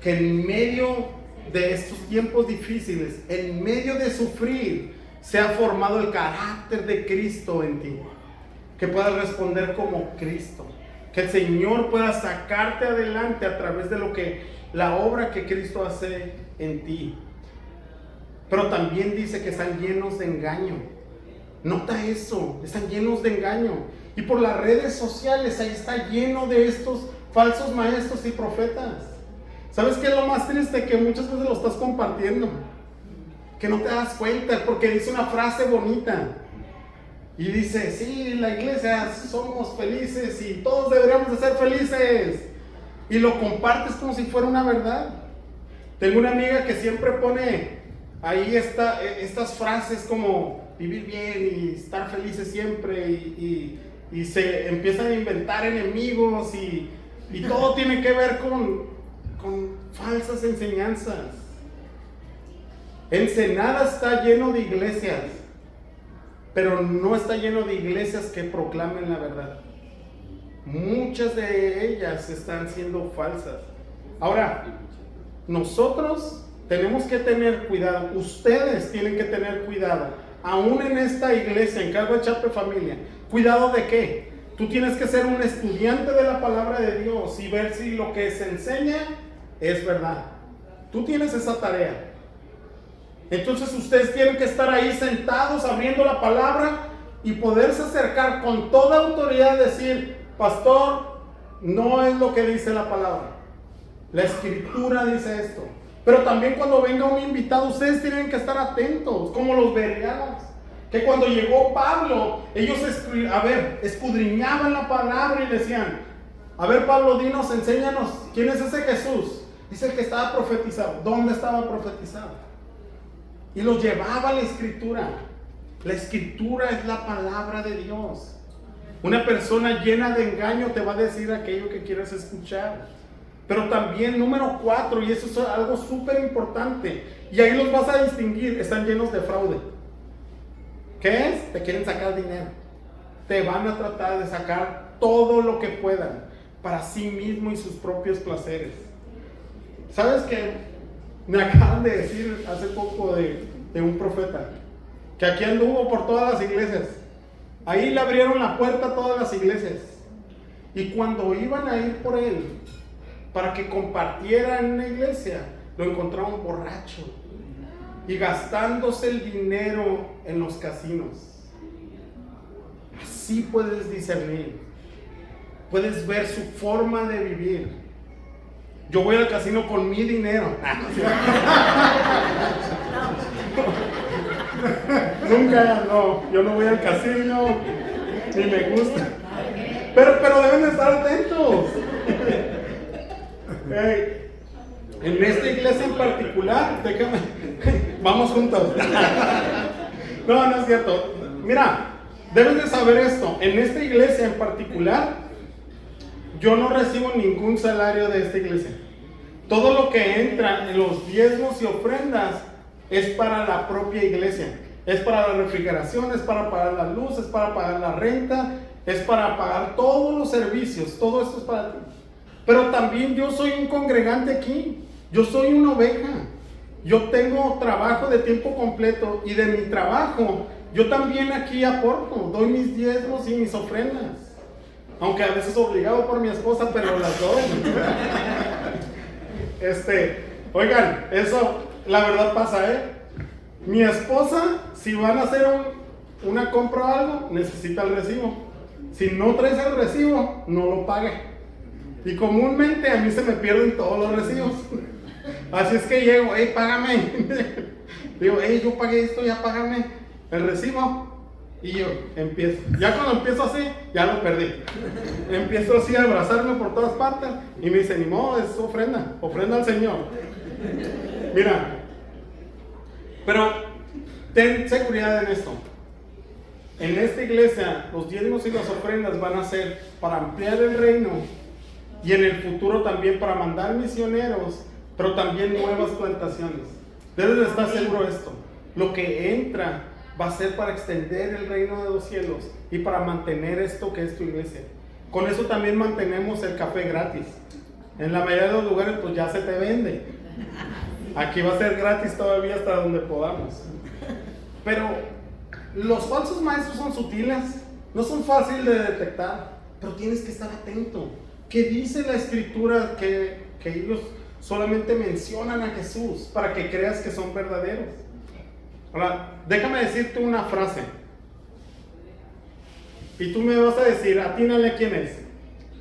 que en medio de estos tiempos difíciles, en medio de sufrir, se ha formado el carácter de Cristo en ti. Que puedas responder como Cristo. Que el Señor pueda sacarte adelante a través de la obra que Cristo hace en ti. Pero también dice que están llenos de engaño. Nota eso, están llenos de engaño. Y por las redes sociales ahí está lleno de estos falsos maestros y profetas. ¿Sabes qué es lo más triste? Que muchas veces lo estás compartiendo, que no te das cuenta porque dice una frase bonita. Y dice, sí, la iglesia somos felices y todos deberíamos de ser felices. Y lo compartes como si fuera una verdad. Tengo una amiga que siempre pone ahí estas frases como vivir bien y estar felices siempre. Y se empiezan a inventar enemigos y todo tiene que ver con falsas enseñanzas. Ensenada está lleno de iglesias, pero no está lleno de iglesias que proclamen la verdad. Muchas de ellas están siendo falsas. Ahora, nosotros tenemos que tener cuidado. Ustedes tienen que tener cuidado. Aún en esta iglesia, en Calvary Chapel Familia. ¿Cuidado de qué? Tú tienes que ser un estudiante de la palabra de Dios y ver si lo que se enseña es verdad. Tú tienes esa tarea. Entonces ustedes tienen que estar ahí sentados abriendo la palabra y poderse acercar con toda autoridad, decir, pastor, no es lo que dice la palabra, la escritura dice esto. Pero también cuando venga un invitado, ustedes tienen que estar atentos, como los bereanos, que cuando llegó Pablo, ellos escudriñaban la palabra y decían, a ver Pablo, dinos, enséñanos, ¿quién es ese Jesús? Dice el que estaba profetizado. ¿Dónde estaba profetizado? Y los llevaba a la escritura. La escritura es la palabra de Dios. Una persona llena de engaño te va a decir aquello que quieres escuchar. Pero también, número 4, y eso es algo súper importante, y ahí los vas a distinguir, están llenos de fraude. ¿Qué es? Te quieren sacar dinero. Te van a tratar de sacar todo lo que puedan para sí mismo y sus propios placeres. ¿Sabes qué? Me acaban de decir hace poco de un profeta que aquí anduvo por todas las iglesias. Ahí le abrieron la puerta a todas las iglesias. Y cuando iban a ir por él para que compartiera en una iglesia, lo encontraron borracho y gastándose el dinero en los casinos. Así puedes discernir. Puedes ver su forma de vivir. Yo voy al casino con mi dinero. Nunca, no. Yo no voy al casino, ni me gusta. Pero deben de estar atentos. En esta iglesia en particular, déjame, vamos juntos. No es cierto. Mira, debes de saber esto. En esta iglesia en particular, yo no recibo ningún salario de esta iglesia. Todo lo que entra en los diezmos y ofrendas es para la propia iglesia. Es para la refrigeración, es para pagar la luz, es para pagar la renta, es para pagar todos los servicios. Todo esto es para ti. Pero también yo soy un congregante aquí. Yo soy una oveja. Yo tengo trabajo de tiempo completo y de mi trabajo yo también aquí aporto, doy mis diezmos y mis ofrendas. Aunque a veces obligado por mi esposa, pero las doy. Oigan, eso la verdad pasa, Mi esposa, si van a hacer una compra o algo, necesita el recibo. Si no traes el recibo, no lo pague. Y comúnmente a mí se me pierden todos los recibos. Así es que llego, págame. Digo, yo pagué esto, ya págame el recibo. Y yo empiezo. Ya cuando empiezo así, ya lo perdí. Empiezo así a abrazarme por todas partes. Y me dice, ni modo, es ofrenda al Señor. Mira, pero ten seguridad en esto. En esta iglesia, los diezmos y las ofrendas van a ser para ampliar el reino. Y en el futuro también para mandar misioneros, pero también nuevas plantaciones. Debes de estar seguro de esto. Lo que entra va a ser para extender el reino de los cielos y para mantener esto que es tu iglesia. Con eso también mantenemos el café gratis. En la mayoría de los lugares pues ya se te vende. Aquí va a ser gratis todavía hasta donde podamos. Pero los falsos maestros son sutiles, no son fáciles de detectar, pero tienes que estar atento. ¿Qué dice la escritura que ellos solamente mencionan a Jesús para que creas que son verdaderos? Ahora, déjame decirte una frase. Y tú me vas a decir, atínale quién es.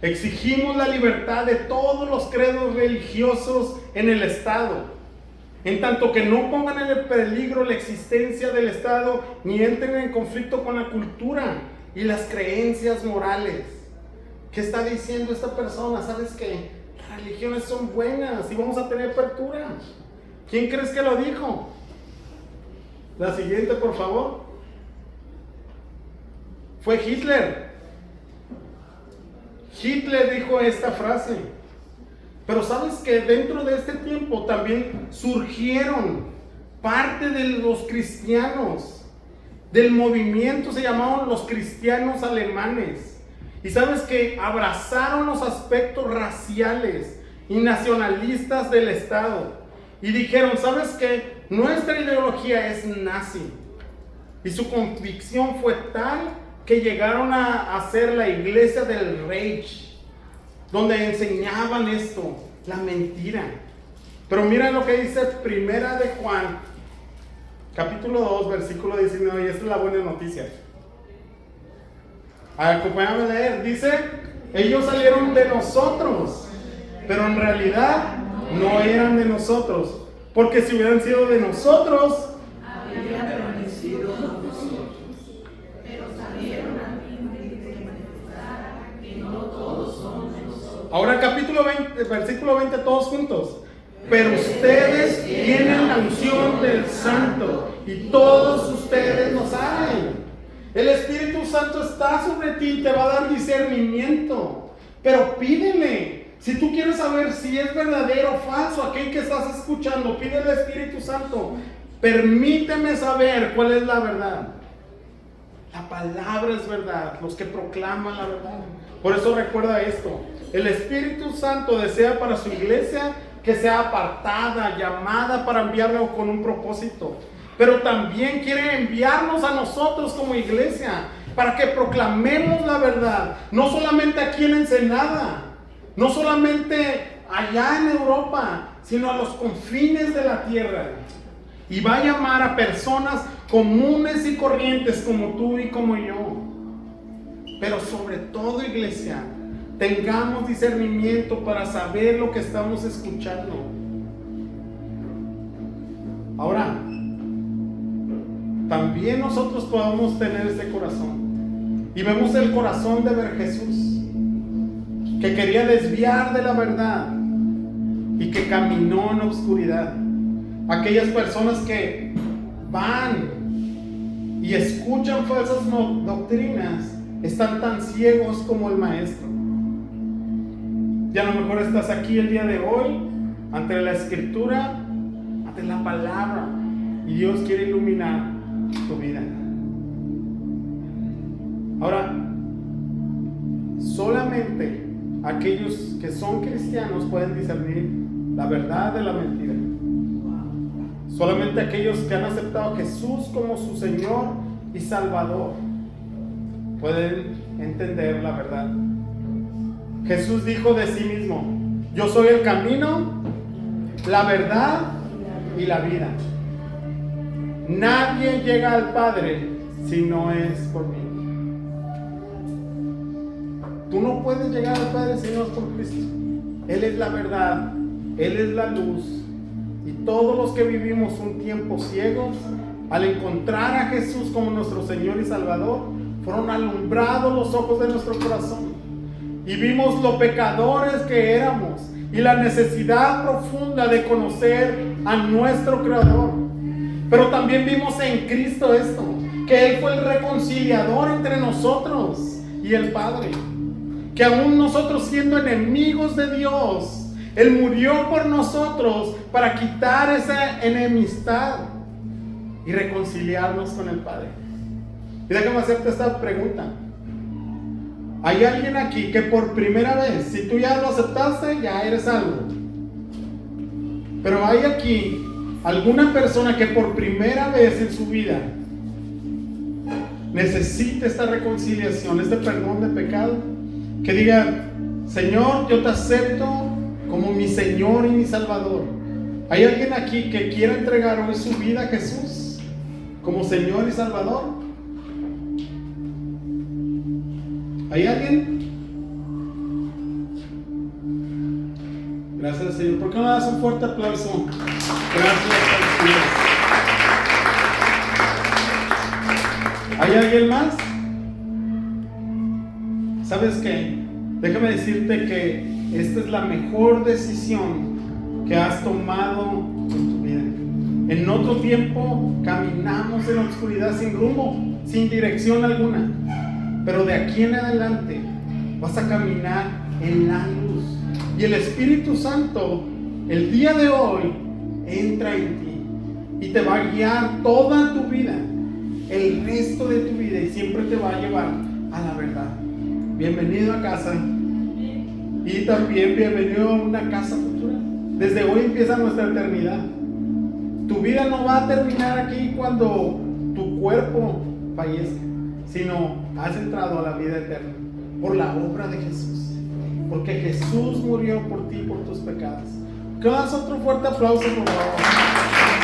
Exigimos la libertad de todos los credos religiosos en el Estado, en tanto que no pongan en peligro la existencia del Estado ni entren en conflicto con la cultura y las creencias morales. ¿Qué está diciendo esta persona? ¿Sabes qué? Las religiones son buenas y vamos a tener apertura. ¿Quién crees que lo dijo? La siguiente, por favor. Fue Hitler. Hitler dijo esta frase. Pero sabes que dentro de este tiempo también surgieron parte de los cristianos, del movimiento, se llamaban los cristianos alemanes. Y sabes que abrazaron los aspectos raciales y nacionalistas del Estado. Y dijeron, ¿sabes qué? Nuestra ideología es nazi. Y su convicción fue tal que llegaron a hacer la iglesia del Reich, donde enseñaban esto, la mentira. Pero mira lo que dice Primera de Juan, capítulo 2, versículo 19, y esta es la buena noticia. Acompáñame a leer. Dice, ellos salieron de nosotros, pero en realidad no eran de nosotros, porque si hubieran sido de nosotros, habrían permanecido con nosotros. Pero salieron a fin de manifestar que no todos son de nosotros. Ahora capítulo 20, versículo 20, todos juntos. Pero ustedes tienen la unción del Santo y todos ustedes lo saben. El Espíritu Santo está sobre ti y te va a dar discernimiento. Pero pídele. Si tú quieres saber si es verdadero o falso aquel que estás escuchando, pídele al Espíritu Santo. Permíteme saber cuál es la verdad. La palabra es verdad. Los que proclaman la verdad. Por eso recuerda esto. El Espíritu Santo desea para su iglesia que sea apartada, llamada para enviarla con un propósito. Pero también quiere enviarnos a nosotros como iglesia para que proclamemos la verdad. No solamente aquí en Ensenada, no solamente allá en Europa, sino a los confines de la tierra. Y va a llamar a personas comunes y corrientes como tú y como yo. Pero sobre todo, iglesia, tengamos discernimiento para saber lo que estamos escuchando. Ahora, también nosotros podemos tener este corazón. Y vemos el corazón de ver Jesús, que quería desviar de la verdad y que caminó en la oscuridad. Aquellas personas que van y escuchan falsas doctrinas están tan ciegos como el maestro. Y a lo mejor estás aquí el día de hoy ante la escritura, ante la palabra, y Dios quiere iluminar tu vida. Ahora, solamente aquellos que son cristianos pueden discernir la verdad de la mentira. Solamente aquellos que han aceptado a Jesús como su Señor y Salvador pueden entender la verdad. Jesús dijo de sí mismo: yo soy el camino, la verdad y la vida. Nadie llega al Padre si no es por mí. Tú no puedes llegar al Padre si no es por Cristo. Él es la verdad, Él es la luz. Y todos los que vivimos un tiempo ciegos, al encontrar a Jesús como nuestro Señor y Salvador, fueron alumbrados los ojos de nuestro corazón. Y vimos lo pecadores que éramos y la necesidad profunda de conocer a nuestro Creador. Pero también vimos en Cristo esto, que Él fue el reconciliador entre nosotros y el Padre. Que aún nosotros siendo enemigos de Dios, Él murió por nosotros para quitar esa enemistad y reconciliarnos con el Padre. Y déjame hacerte esta pregunta. ¿Hay alguien aquí que por primera vez, si tú ya lo aceptaste, ya eres salvo? Pero hay aquí alguna persona que por primera vez en su vida necesita esta reconciliación, este perdón de pecado, que diga: Señor, yo te acepto como mi Señor y mi Salvador. ¿Hay alguien aquí que quiera entregar hoy su vida a Jesús como Señor y Salvador? ¿Hay alguien? Gracias, Señor. ¿Por qué no das un fuerte aplauso? Gracias, Señor. ¿Hay alguien más? ¿Sabes qué? Déjame decirte que esta es la mejor decisión que has tomado en tu vida. En otro tiempo caminamos en la oscuridad sin rumbo, sin dirección alguna. Pero de aquí en adelante vas a caminar en la luz. Y el Espíritu Santo, el día de hoy, entra en ti y te va a guiar toda tu vida, el resto de tu vida, y siempre te va a llevar a la verdad. Bienvenido a casa. Y también bienvenido a una casa futura. Desde hoy empieza nuestra eternidad. Tu vida no va a terminar aquí cuando tu cuerpo fallezca, sino has entrado a la vida eterna por la obra de Jesús, porque Jesús murió por ti, por tus pecados. Que das otro fuerte aplauso, por favor.